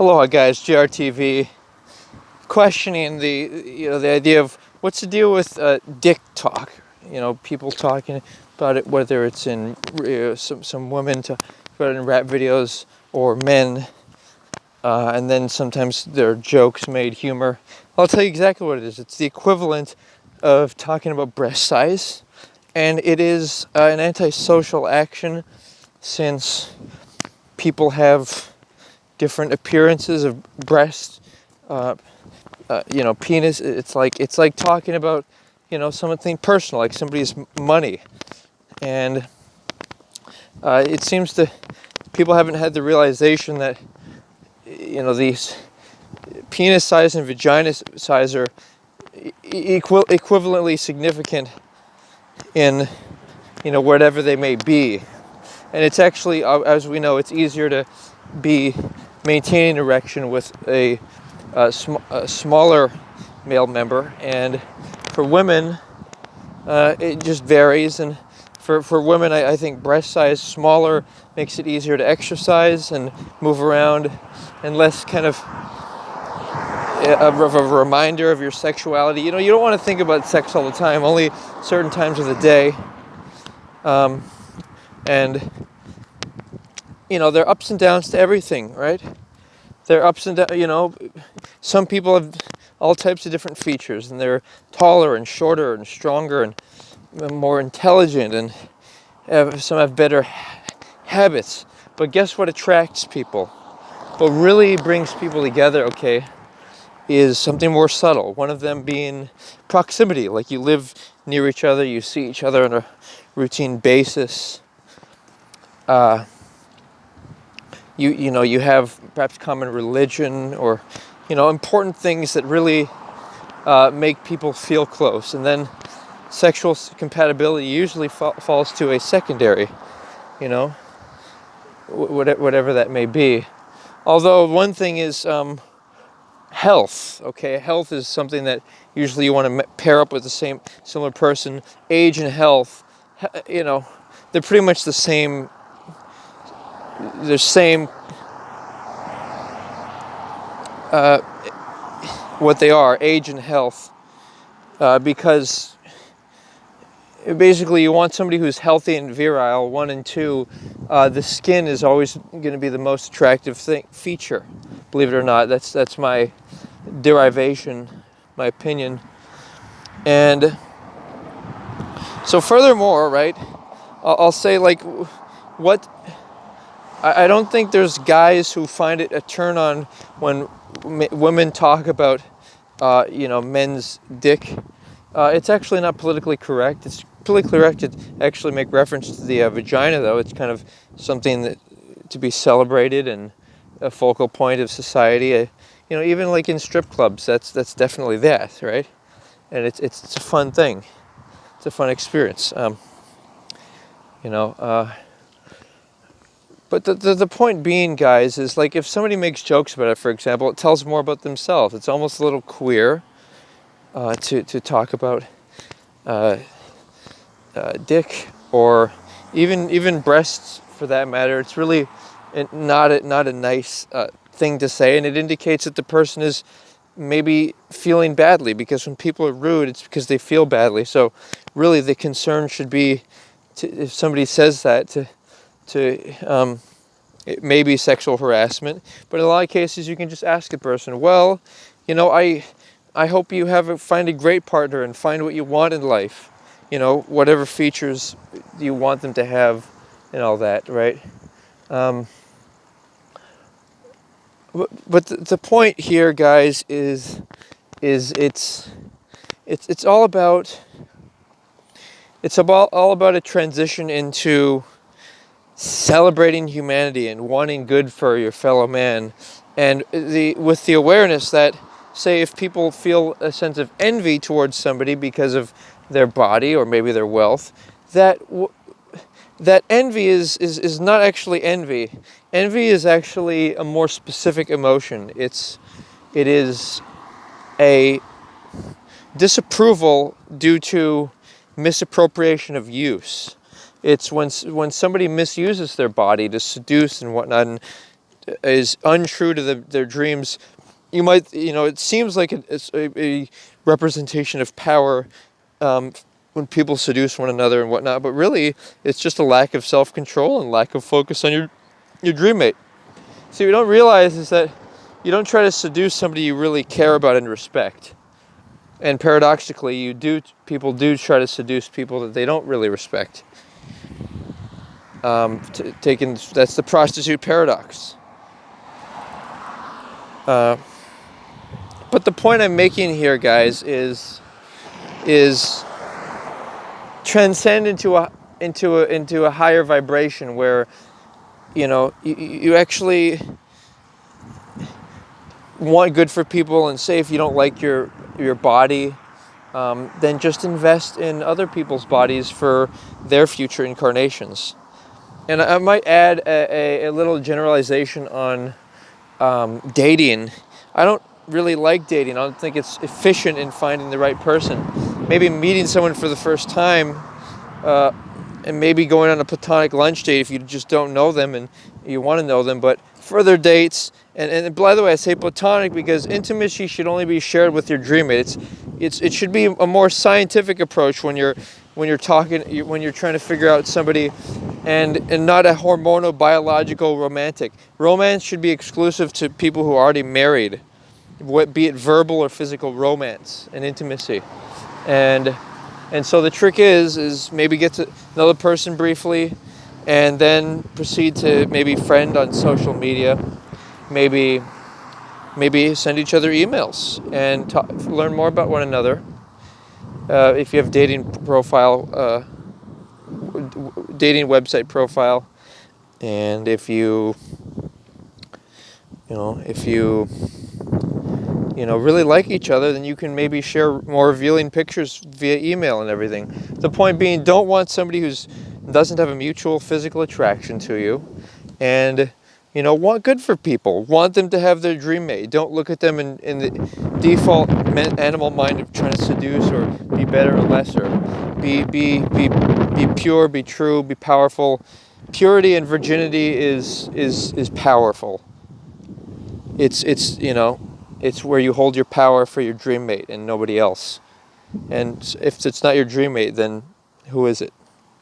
Aloha guys, GRTV, questioning the idea of what's the deal with dick talk. People talking about it, whether it's in some women talk about it in rap videos or men, and then sometimes there are jokes made, humor. I'll tell you exactly what it is. It's the equivalent of talking about breast size, and it is an antisocial action since people have different appearances of breast, penis. It's like talking about, something personal, like somebody's money, and it seems to people haven't had the realization that these penis size and vagina size are equivalently significant in whatever they may be, and it's actually, as we know, it's easier to be maintaining erection with a smaller male member, and for women it just varies. And for women, I think breast size smaller makes it easier to exercise and move around, and less kind of a reminder of your sexuality. You don't want to think about sex all the time, only certain times of the day, and there are ups and downs to everything, right? There are ups and downs. Some people have all types of different features, and they're taller and shorter and stronger and more intelligent, and some have better habits. But guess what attracts people? What really brings people together, is something more subtle. One of them being proximity, like you live near each other, you see each other on a routine basis. You have perhaps common religion, or important things that really make people feel close, and then sexual compatibility usually falls to a secondary, whatever that may be. Although one thing is health. Health is something that usually you want to pair up with the similar person. Age and health, they're pretty much the same. The same. What they are, age and health, because basically you want somebody who's healthy and virile. 1 and 2, the skin is always going to be the most attractive feature. Believe it or not, that's my derivation, my opinion. And so furthermore, right, I'll say, what I don't think there's guys who find it a turn on when women talk about men's dick. It's actually not politically correct. It's politically correct to actually make reference to the vagina, though. It's kind of something that to be celebrated and a focal point of society. Even like in strip clubs, that's definitely that, right? And it's a fun thing. It's a fun experience. But the point being, guys, is like if somebody makes jokes about it, for example, it tells more about themselves. It's almost a little queer to talk about dick, or even breasts for that matter. It's really not a nice thing to say, and it indicates that the person is maybe feeling badly, because when people are rude, it's because they feel badly. So really the concern should be if somebody says that, it may be sexual harassment, but in a lot of cases you can just ask a person, well, I hope you find a great partner and find what you want in life, whatever features you want them to have and all that, right? But the point here, guys, is it's all about a transition into celebrating humanity and wanting good for your fellow man, and with the awareness that, say, if people feel a sense of envy towards somebody because of their body or maybe their wealth, that envy is not actually envy. Envy is actually a more specific emotion. It is a disapproval due to misappropriation of use. It's when somebody misuses their body to seduce and whatnot, and is untrue to their dreams, you might, it seems like it's a representation of power when people seduce one another and whatnot, but really it's just a lack of self-control and lack of focus on your dream mate. See, what you don't realize is that you don't try to seduce somebody you really care about and respect. And paradoxically, people do try to seduce people that they don't really respect. That's the prostitute paradox. But the point I'm making here, guys, is transcend into a higher vibration where you actually want good for people, and say if you don't like your body, then just invest in other people's bodies for their future incarnations. And I might add a little generalization on dating. I don't really like dating. I don't think it's efficient in finding the right person. Maybe meeting someone for the first time, and maybe going on a platonic lunch date if you just don't know them and you want to know them. But further dates, and by the way, I say platonic because intimacy should only be shared with your dream mate. It should be a more scientific approach when you're trying to figure out somebody, and not a hormonal, biological, romantic. Romance should be exclusive to people who are already married, be it verbal or physical romance and intimacy. And so the trick is maybe get to know the person briefly, and then proceed to maybe friend on social media, maybe send each other emails and learn more about one another. If you have dating website profile, and if you really like each other, then you can maybe share more revealing pictures via email and everything. The point being, don't want somebody who doesn't have a mutual physical attraction to you, and want good for people. Want them to have their dream mate. Don't look at them in the default animal mind of trying to seduce or be better or lesser. Be pure, be true, be powerful. Purity and virginity is powerful. It's where you hold your power for your dream mate and nobody else. And if it's not your dream mate, then who is it?